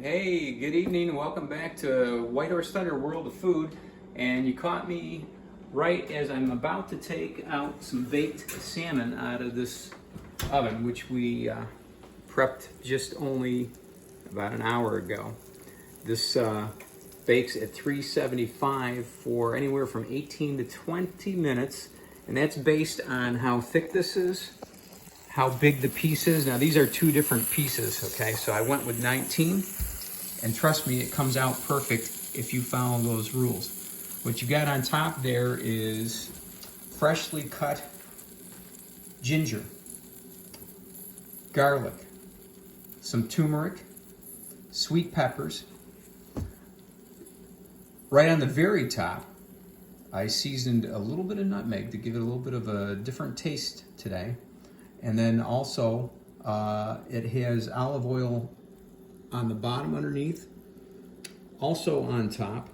Hey, good evening. Welcome back to White Horse Thunder World of Food. And you caught me right as I'm about to take out some baked salmon out of this oven, which we prepped just only about an hour ago. This bakes at 375 for anywhere from 18 to 20 minutes. And that's based on how thick this is, how big the piece is. Now these are two different pieces, okay? So I went with 19, and trust me, it comes out perfect if you follow those rules. What you got on top there is freshly cut ginger, garlic, some turmeric, sweet peppers. Right on the very top, I seasoned a little bit of nutmeg to give it a little bit of a different taste today. And then also, it has olive oil on the bottom underneath, also on top,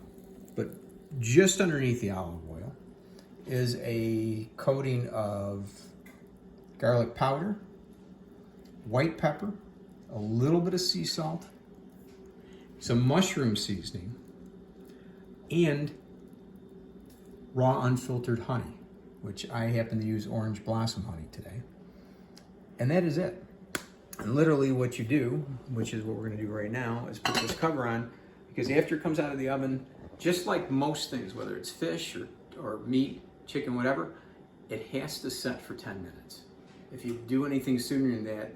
but just underneath the olive oil is a coating of garlic powder, white pepper, a little bit of sea salt, some mushroom seasoning, and raw unfiltered honey, which I happen to use orange blossom honey today. And that is it. And literally what you do, which is what we're gonna do right now, is put this cover on, because after it comes out of the oven, just like most things, whether it's fish or meat, chicken, whatever, it has to set for 10 minutes. If you do anything sooner than that,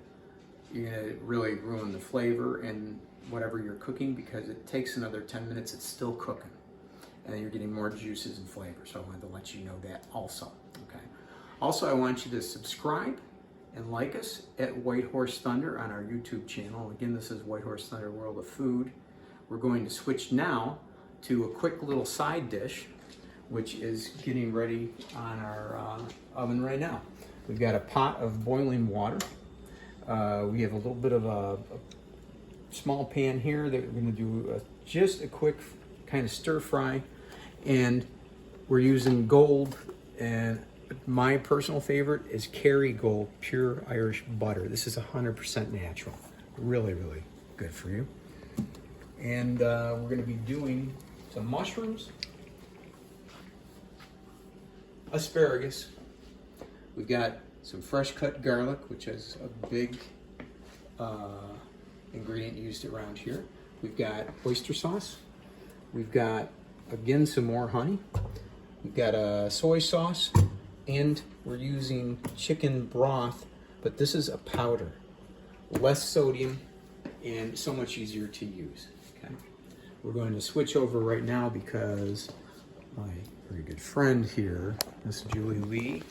you're gonna really ruin the flavor and whatever you're cooking, because it takes another 10 minutes, it's still cooking. And then you're getting more juices and flavor. So I wanted to let you know that also, okay? Also, I want you to subscribe and like us at White Horse Thunder on our YouTube channel. Again, this is White Horse Thunder World of Food. We're going to switch now to a quick little side dish, which is getting ready on our oven right now. We've got a pot of boiling water. We have a little bit of a small pan here that we're gonna do just a quick kind of stir fry. And we're using gold, and my personal favorite is Kerrygold Pure Irish Butter. This is 100% natural. Really, really good for you. And we're gonna be doing some mushrooms, asparagus. We've got some fresh cut garlic, which is a big ingredient used around here. We've got oyster sauce. We've got, again, some more honey. We've got a soy sauce, and we're using chicken broth, but this is a powder. Less sodium and so much easier to use, okay? We're going to switch over right now because my very good friend here, Miss Julie Lee,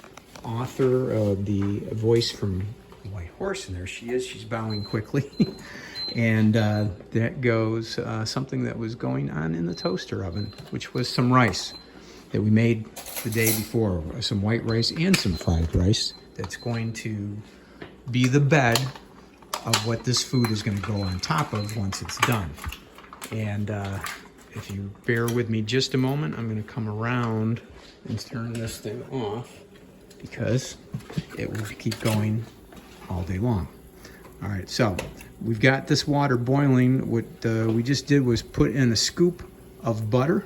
author of the voice from White Horse, and there she is, she's bowing quickly. And that goes something that was going on in the toaster oven, which was some rice that we made the day before, some white rice and some fried rice. That's going to be the bed of what this food is going to go on top of once it's done. And if you bear with me just a moment, I'm going to come around and turn this thing off, because it will keep going all day long. All right, so we've got this water boiling. What we just did was put in a scoop of butter,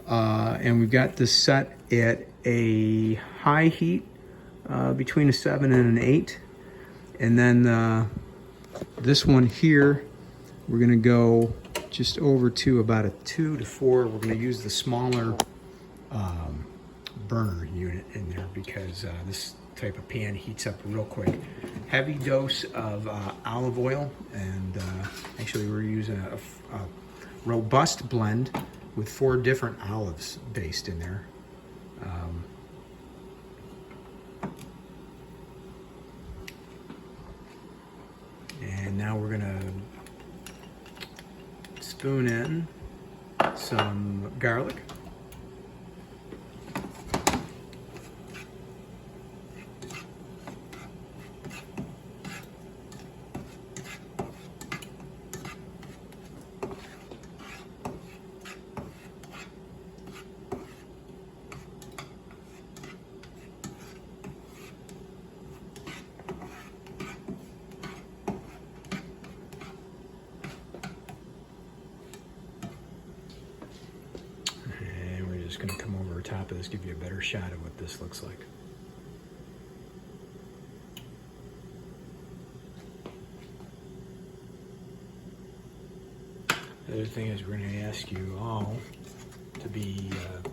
and we've got this set at a high heat, between a 7 and an 8. And then this one here, we're gonna go just over to about a 2 to 4. We're gonna use the smaller burner unit in there, because this type of pan heats up real quick. Heavy dose of olive oil, and actually we're using a robust blend with 4 different olives based in there. And now we're gonna spoon in some garlic. just going to come over the top of this, give you a better shot of what this looks like. The other thing is we're going to ask you all to be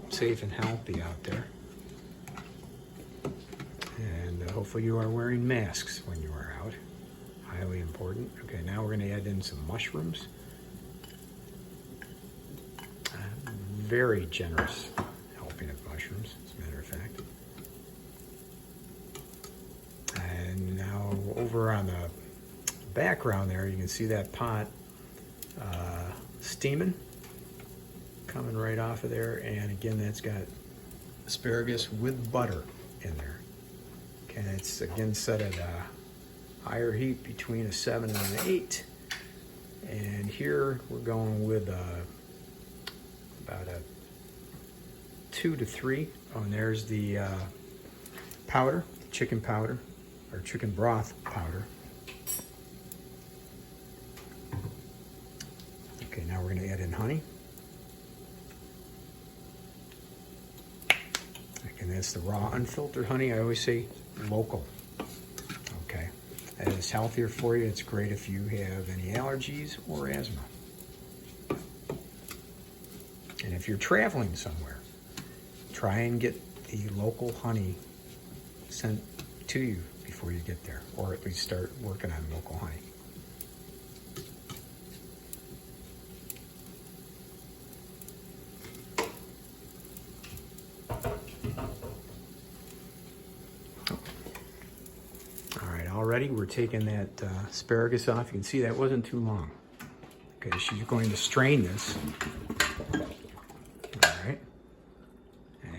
safe and healthy out there. And hopefully you are wearing masks when you are out. Highly important. Okay, now we're going to add in some mushrooms. Very generous helping of mushrooms, as a matter of fact. And now over on the background there, you can see that pot steaming, coming right off of there. And again, that's got asparagus with butter in there. Okay, it's again set at a higher heat between a 7 and an 8. And here we're going with about a 2 to 3. Oh, and there's the powder, chicken powder, or chicken broth powder. Okay, now we're going to add in honey. And that's the raw, unfiltered honey. I always say local. Okay, that is healthier for you. It's great if you have any allergies or asthma. And if you're traveling somewhere, try and get the local honey sent to you before you get there, or at least start working on local honey. All right, already we're taking that asparagus off. You can see that wasn't too long. Okay, she's going to strain this.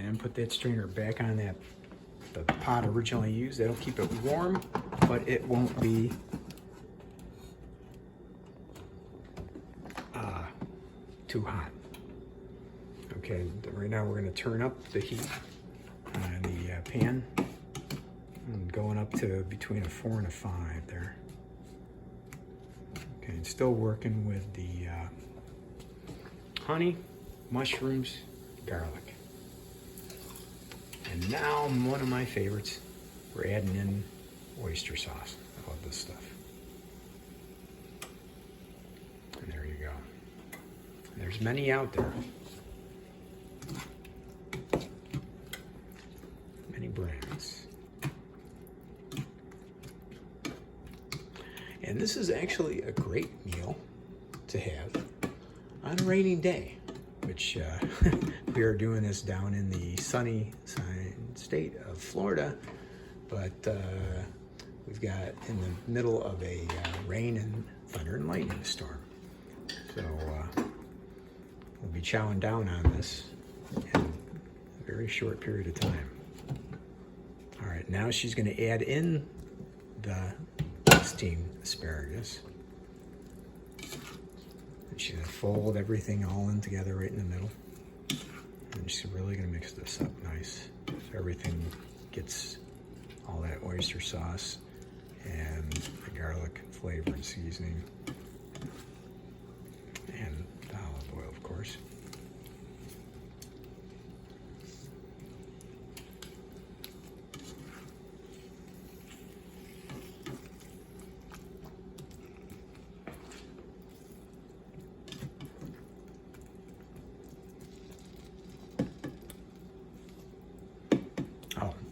And put that strainer back on the pot originally used. That'll keep it warm, but it won't be too hot. Okay, right now we're going to turn up the heat on the pan, and going up to between a 4 and a 5 there. Okay, and still working with the honey, mushrooms, garlic. And now, one of my favorites, we're adding in oyster sauce. I love this stuff. And there you go. And there's many out there. Many brands. And this is actually a great meal to have on a rainy day, which we are doing this down in the sunny state of Florida, but we've got in the middle of a rain and thunder and lightning storm. So we'll be chowing down on this in a very short period of time. All right, now she's going to add in the steamed asparagus. And she's going to fold everything all in together right in the middle. And she's really going to mix this up nice so everything gets all that oyster sauce and the garlic flavor and seasoning and the olive oil, of course.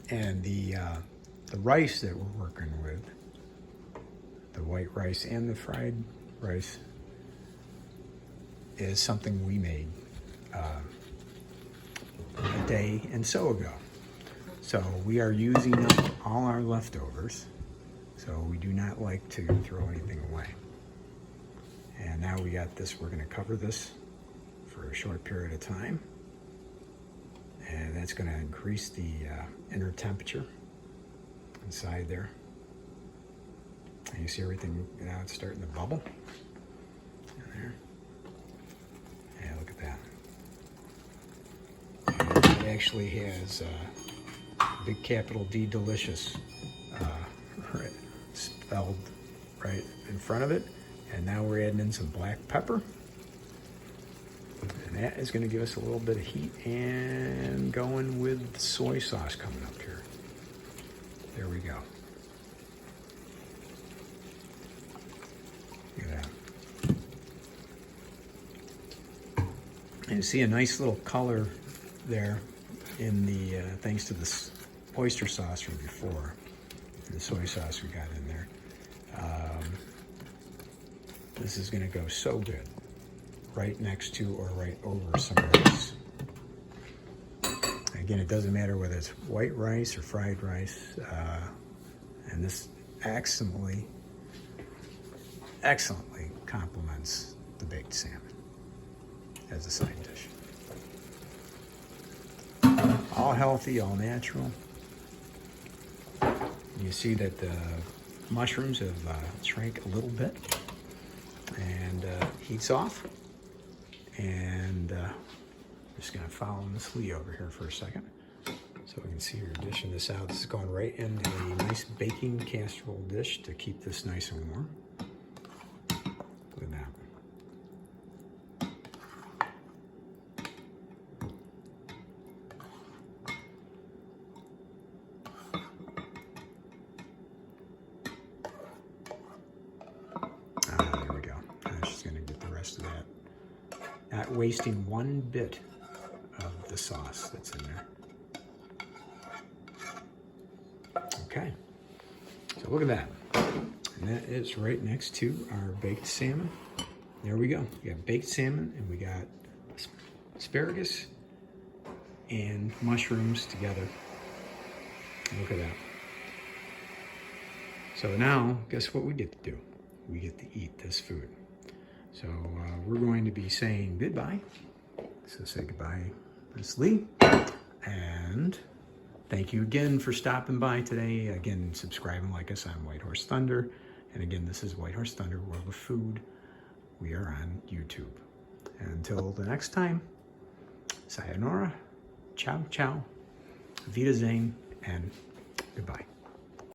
And the rice that we're working with, the white rice and the fried rice, is something we made a day and so ago. So we are using up all our leftovers. So we do not like to throw anything away. And now we got this, we're going to cover this for a short period of time. And that's going to increase the inner temperature inside there. And you see everything now, it's starting to bubble in there. Yeah, look at that. It actually has big capital D delicious spelled right in front of it. And now we're adding in some black pepper. And And that is going to give us a little bit of heat, and going with the soy sauce coming up here. There we go. Look at that. And you see a nice little color there in the, thanks to this oyster sauce from before, the soy sauce we got in there. This is gonna go so good, right next to or right over some rice. Again, it doesn't matter whether it's white rice or fried rice, and this excellently complements the baked salmon as a side dish. All healthy, all natural. You see that the mushrooms have shrank a little bit, and heat's off. And just gonna follow Miss Lee over here for a second so we can see her dishing this out. This is going right into a nice baking casserole dish to keep this nice and warm. Look at that. There we go. She's gonna get the rest of that. Not wasting one bit of the sauce that's in there. Okay, so look at that. And that is right next to our baked salmon. There we go. We got baked salmon, and we got asparagus and mushrooms together. Look at that. So now, guess what we get to do? We get to eat this food. So we're going to be saying goodbye. So say goodbye, Miss Lee. And thank you again for stopping by today. Again, subscribe and like us on White Horse Thunder. And again, this is White Horse Thunder, World of Food. We are on YouTube. And until the next time, sayonara, ciao, ciao, Vida Zane, and goodbye.